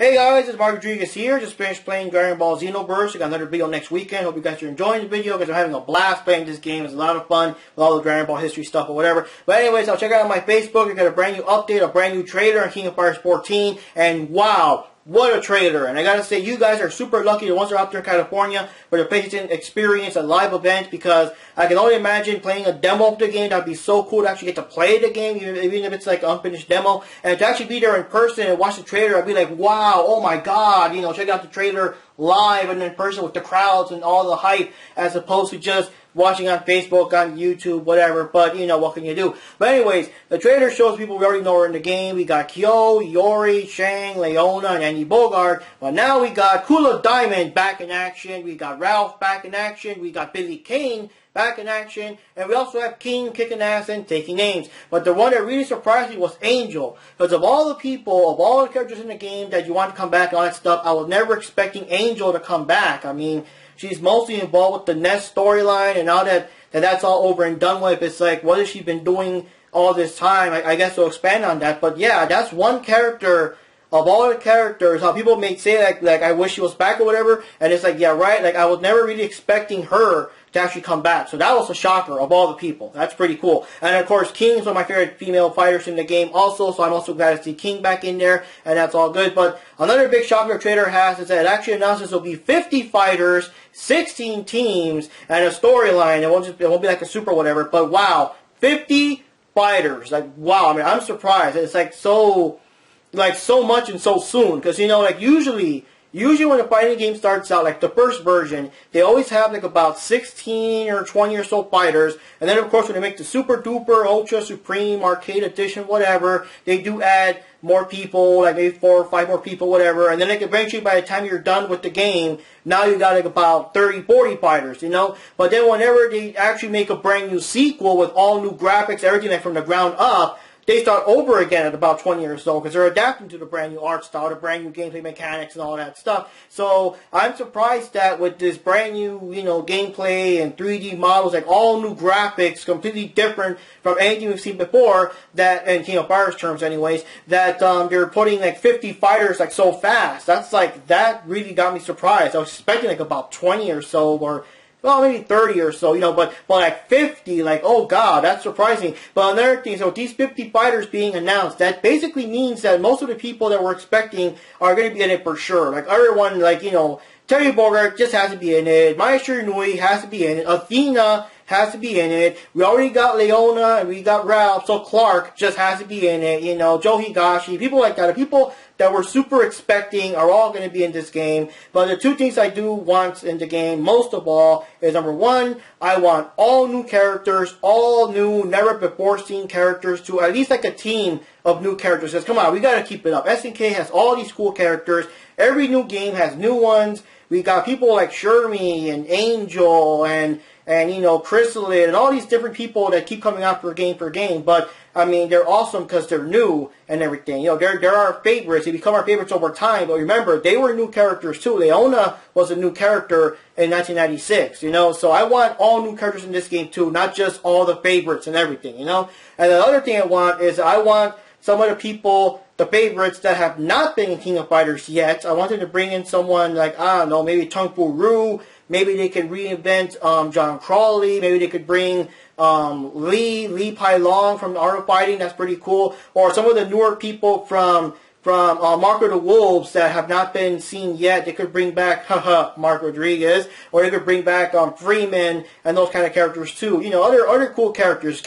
Hey guys, it's Mark Rodriguez here. Just finished playing Dragon Ball Xenoverse. I got another video next weekend. Hope you guys are enjoying the video because I'm having a blast playing this game. It's a lot of fun with all the Dragon Ball history stuff or whatever. But anyways, I'll check out on my Facebook. I got a brand new update, a brand new trailer on King of Fighters 14. And wow, what a trailer. And I gotta say, you guys are super lucky, the ones that are out there in California, for the patient experience, a live event, because I can only imagine playing a demo of the game. That'd be so cool to actually get to play the game, even if it's like an unfinished demo. And to actually be there in person and watch the trailer, I'd be like, wow, oh my god, you know, check out the trailer live and in person with the crowds and all the hype, as opposed to just watching on Facebook, on YouTube, whatever. But, you know, what can you do? But anyways, the trailer shows people we already know are in the game. We got Kyo, Yori, Shang, Leona, and Andy Bogard. But now we got Kula Diamond back in action. We got Ralph back in action. We got Billy Kane back in action. And we also have Kane kicking ass and taking names. But the one that really surprised me was Angel. Because of all the people, of all the characters in the game that you want to come back and all that stuff, I was never expecting Angel to come back. I mean, she's mostly involved with the Nest storyline, and now that's all over and done with, it's like, what has she been doing all this time? I guess we'll expand on that. But yeah, that's one character of all the characters, how people may say like I wish she was back or whatever, and it's like, yeah, right, like I was never really expecting her to actually come back. So that was a shocker of all the people. That's pretty cool. And of course, King is one of my favorite female fighters in the game also, so I'm also glad to see King back in there, and that's all good. But another big shocker the trailer has is that it actually announces there'll be 50 fighters, 16 teams, and a storyline. It won't be like a super whatever, but wow, 50 fighters. Like, wow, I mean, I'm surprised. It's like so much and so soon, because, you know, like usually when a fighting game starts out, like the first version, they always have like about 16 or 20 or so fighters, and then of course when they make the super duper ultra supreme arcade edition whatever, they do add more people, like maybe 4 or 5 more people, whatever, and then like eventually by the time you're done with the game, now you got like about 30, 40 fighters, you know. But then whenever they actually make a brand new sequel with all new graphics, everything like from the ground up, they start over again at about 20 or so, because they're adapting to the brand new art style, the brand new gameplay mechanics and all that stuff. So I'm surprised that with this brand new, you know, gameplay and 3D models, like all new graphics, completely different from anything we've seen before, that, in King of Fighters terms anyways, that they're putting like 50 fighters like so fast. That really got me surprised. I was expecting like about 20 or so, or well, maybe 30 or so, you know, but like 50, like, oh god, that's surprising. But another thing, so with these 50 fighters being announced, that basically means that most of the people that we're expecting are going to be in it for sure. Like, everyone, like, you know, Terry Bogard just has to be in it, Maestro Nui has to be in it, Athena has to be in it, we already got Leona, and we got Ralph, so Clark just has to be in it, you know, Joe Higashi, people like that, the people that we're super expecting are all going to be in this game. But the two things I do want in the game, most of all, is number one, I want all new characters, all new, never before seen characters, to at least like a team of new characters. Because come on, we got to keep it up. SNK has all these cool characters, every new game has new ones. We got people like Shermie and Angel and you know, Chrysalid and all these different people that keep coming out for game. But I mean, they're awesome because they're new and everything. You know, they're our favorites. They become our favorites over time. But remember, they were new characters too. Leona was a new character in 1996. You know, so I want all new characters in this game too, not just all the favorites and everything. You know, and the other thing I want is I want some of the people, the favorites that have not been in King of Fighters yet. I want them to bring in someone like, I don't know, maybe Tung Fu Roo. Maybe they could reinvent John Crawley. Maybe they could bring Li Pai Long from the Art of Fighting. That's pretty cool. Or some of the newer people from Marco the Wolves that have not been seen yet. They could bring back Mark Rodriguez, or they could bring back Freeman and those kind of characters too. You know, other cool characters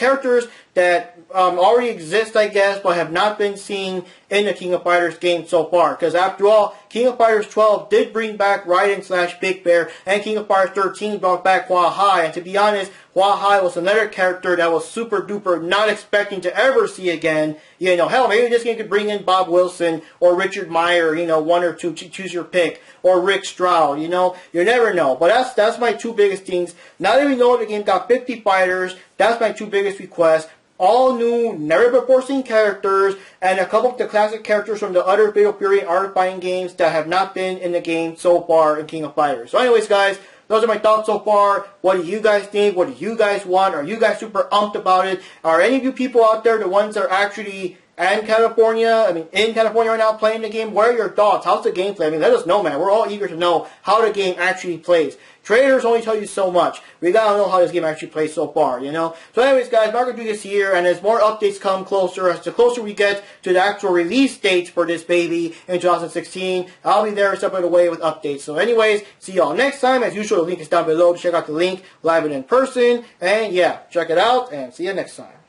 that already exist, I guess, but have not been seen in the King of Fighters game so far. Because after all, King of Fighters 12 did bring back Raiden / Big Bear, and King of Fighters 13 brought back Hua Hai. And to be honest, Hua Hai was another character that was super duper not expecting to ever see again. You know, hell, maybe this game could bring in Bob Wilson or Richard Meyer, you know, one or two, choose your pick, or Rick Stroud, you know, you never know. But that's my two biggest things. Now that we know the game got 50 fighters, that's my two biggest requests. All new, never before seen characters, and a couple of the classic characters from the other Fatal Fury and Art of Fighting games that have not been in the game so far in King of Fighters. So anyways, guys, those are my thoughts so far. What do you guys think? What do you guys want? Are you guys super umped about it? Are any of you people out there the ones that are actually and California, in California right now playing the game. What are your thoughts? How's the gameplay? Let us know, man. We're all eager to know how the game actually plays. Trailers only tell you so much. We gotta know how this game actually plays so far, So anyways, guys, we're gonna do this here, and as more updates come closer, as the closer we get to the actual release dates for this baby in 2016, I'll be there a step of the way with updates. So anyways, see y'all next time. As usual, the link is down below to check out the link live and in person. And yeah, check it out, and see you next time.